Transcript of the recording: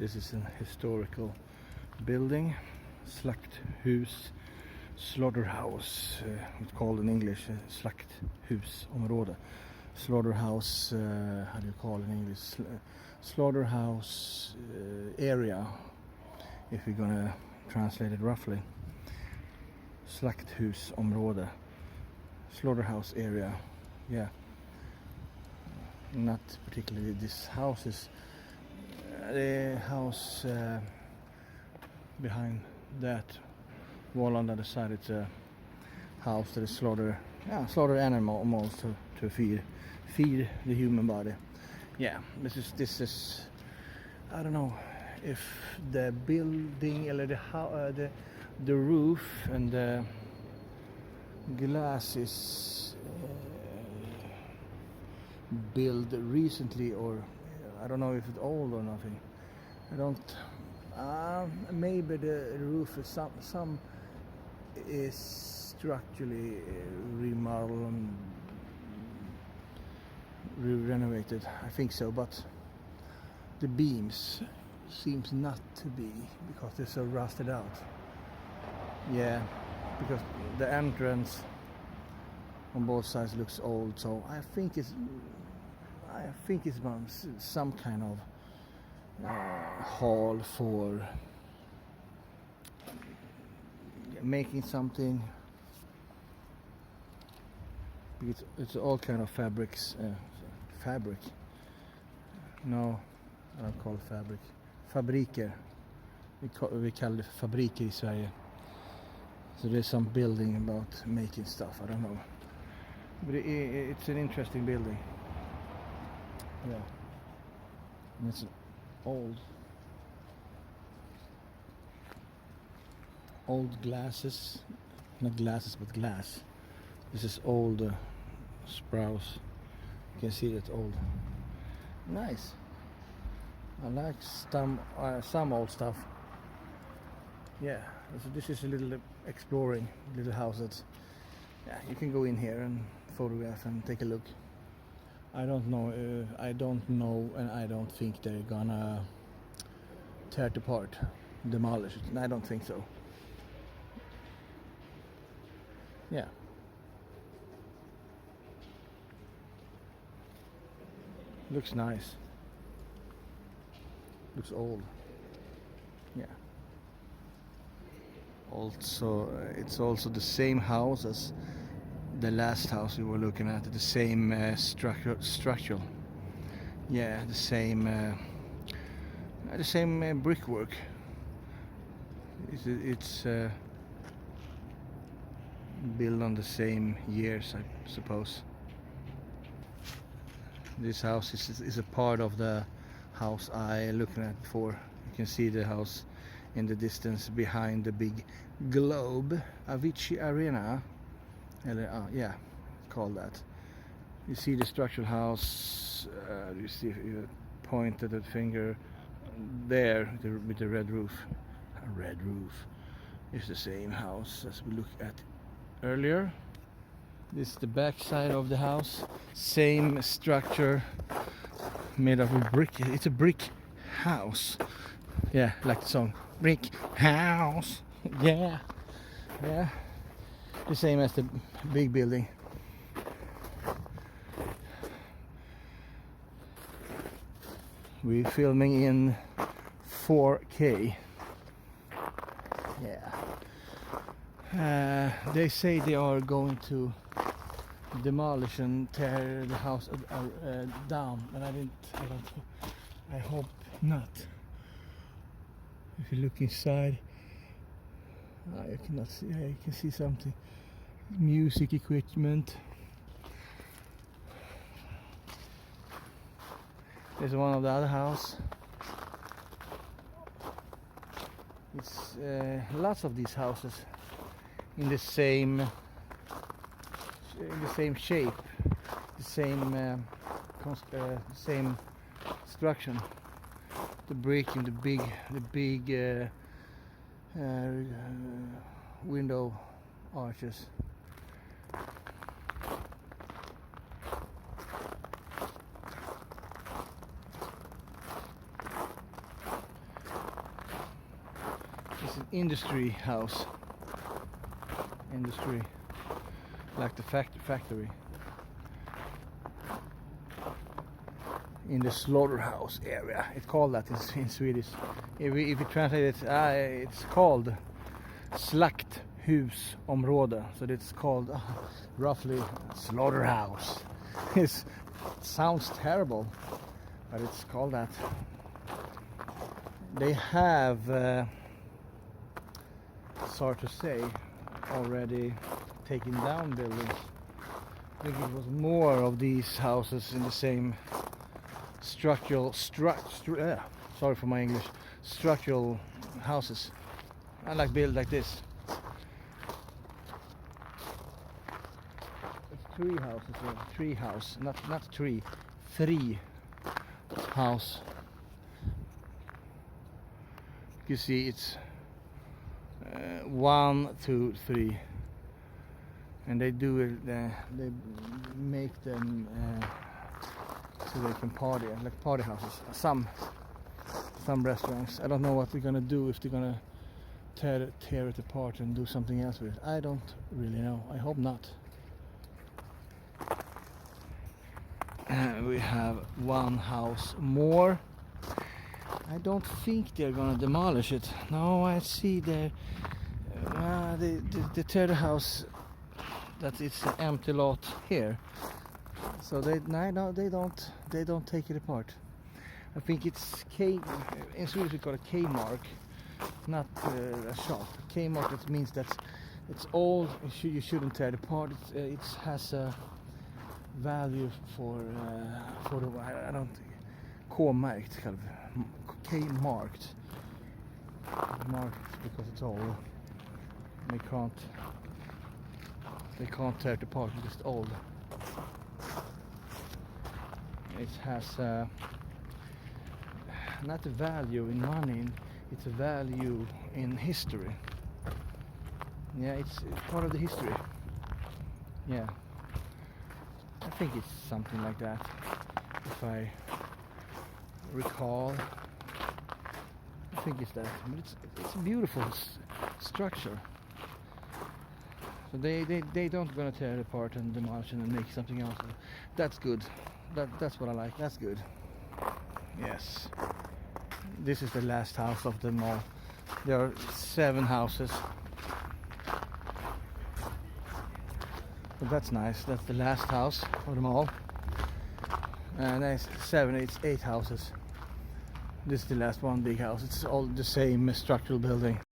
This is an historical building, Slakthus, slaughterhouse, it's called in English, Slakthusområde. Slaughterhouse, how do you call it in English? Slaughterhouse area, if we're gonna translate it roughly. Slakthusområde, slaughterhouse area, yeah. Not particularly this house is the house behind that wall on the other side. It's a house that is slaughter animals to feed the human body. Yeah, this is I don't know if the building or the roof and the glass is built recently, or I don't know if it's old or nothing. I don't. Maybe the roof is some is structurally remodeled and renovated. I think so, but the beams seems not to be, because they're so rusted out. Yeah, because the entrance on both sides looks old. So I think it's some kind of hall for making something. It's all kind of fabrics. Fabric? No, I don't call it fabric. Fabriker. Vi kallar det fabriker I Sverige. So there's some building about making stuff. I don't know. But it's an interesting building. Yeah. And it's old glasses. Not glasses, but glass. This is old sprouts. You can see that old. Nice. I like some old stuff. Yeah. So this is a little exploring little house that, yeah, you can go in here and photograph and take a look. I don't know, and I don't think they're gonna tear it apart, demolish it. I don't think so. Yeah. Looks nice. Looks old. Yeah. Also, it's also the same house as the last house we were looking at. The same structural. Yeah, the same brickwork. It's built on the same years, I suppose. This house is a part of the house I looking at before. You can see the house in the distance behind the big globe, Avicii Arena. Yeah, called that. You see the structural house. You see you pointed the finger there with the red roof. A red roof is the same house as we looked at earlier. This is the back side of the house. Same structure, made of brick. It's a brick house. Yeah, like the song. Brick house. Yeah. Yeah. The same as the big building. We're filming in 4K. Yeah. They say they are going to demolish and tear the house down, and I hope not. If you look inside, you cannot see. You can see something. Music equipment. There's one of the other house. It's lots of these houses in the same shape, the same structure. The brick and the big window arches. industry house. Industry, like the factory. In the slaughterhouse area, it's called that in Swedish. If you translate it, it's called slakthusområde. So it's called roughly slaughterhouse. It sounds terrible, but it's called that. They have, sorry to say, already taken down buildings. I think it was more of these houses in the same structural sorry for my English, structural houses. I like build like this. It's three houses here. Three house, not three, three house. You see, it's 1, 2, 3, and they do it. They make them so they can party, like party houses. Some restaurants. I don't know what they're gonna do, if they're gonna tear it apart and do something else with it. I don't really know. I hope not. We have one house more. I don't think they're gonna demolish it. No, I see they tear the house. That it's an empty lot here. So they don't take it apart. I think it's K. In Swedish we call it K mark, not a shop. K mark, it means that it's old. You shouldn't tear it apart. It has a value for the I don't K-marked kind of. K-marked because it's old. They can't tear it apart. It's just old. It has not a value in money, it's a value in history. Yeah, it's part of the history. Yeah, I think it's something like that, if I recall. I think it's that, but it's a beautiful structure. So they don't gonna tear it apart and demolish it and make something else. That's good. That's what I like. That's good. Yes. This is the last house of them all. There are 7 houses. But that's nice. That's the last house of them all. And there's 8 houses. This is the last one big house. It's all the same structural building.